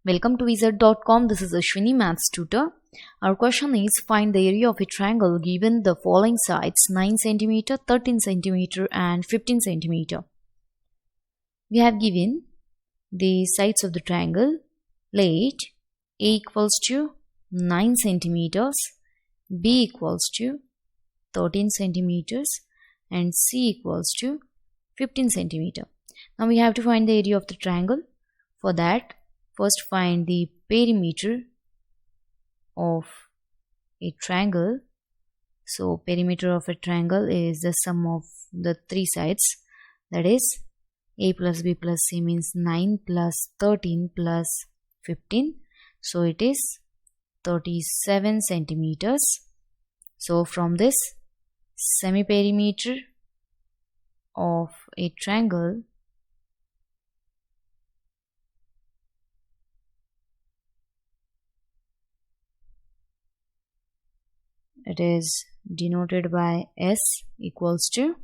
Welcome to wizard.com. This is Ashwini, Maths tutor. Our question is, find the area of a triangle given the following sides 9 cm, 13 cm and 15 cm. We have given the sides of the triangle. Let A equals to 9 cm, B equals to 13 cm and C equals to 15 cm. Now we have to find the area of the triangle. For that, first find the perimeter of a triangle. So perimeter of a triangle is the sum of the three sides, that is A plus B plus C means 9 plus 13 plus 15. So it is 37 centimeters. So from this semi-perimeter of a triangle, it is denoted by S equals to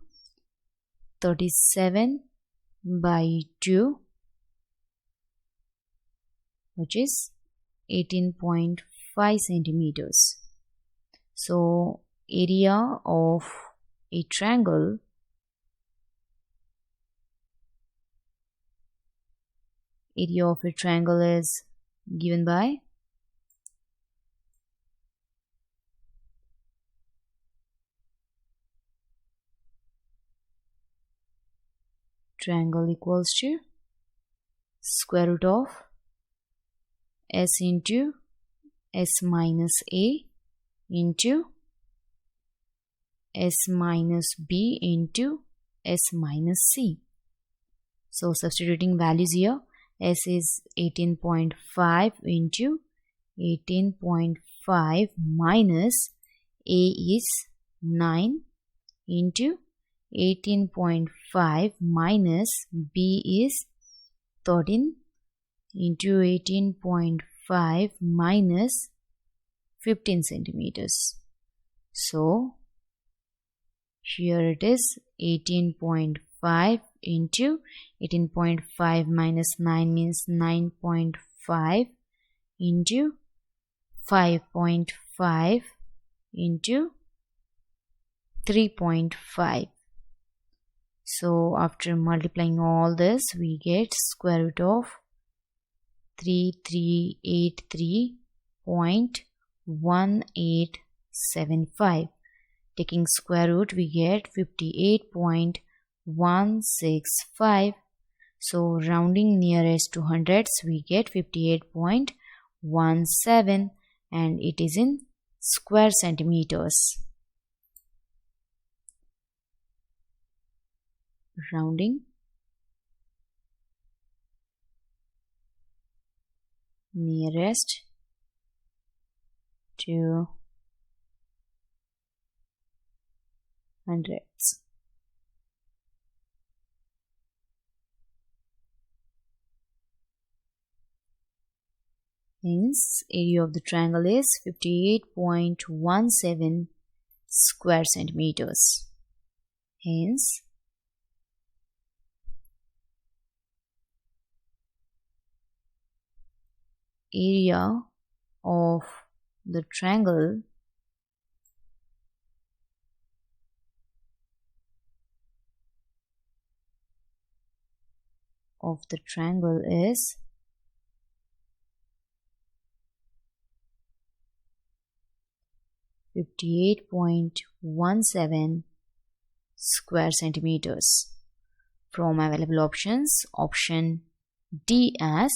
37 by 2, which is 18.5 centimeters. So area of a triangle is given by triangle equals to square root of S into S minus A into S minus B into S minus C. So substituting values here, S is 18.5 into 18.5 minus A is 9 into 18.5 minus B is 13 into 18.5 minus 15 centimeters. So here it is 18.5 into 18.5 minus 9 means 9.5 into 5.5 into 3.5. So after multiplying all this, we get square root of 3383.1875. Taking square root, we get 58.165. So rounding nearest to hundreds, we get 58.17, and it is in square centimeters. Rounding nearest to hundreds. Hence, area of the triangle is 58.17 square centimeters. Hence, area of the triangle is 58.17 square centimeters. From available options, option D as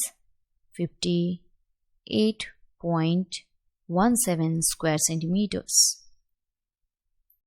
58.17 square centimeters.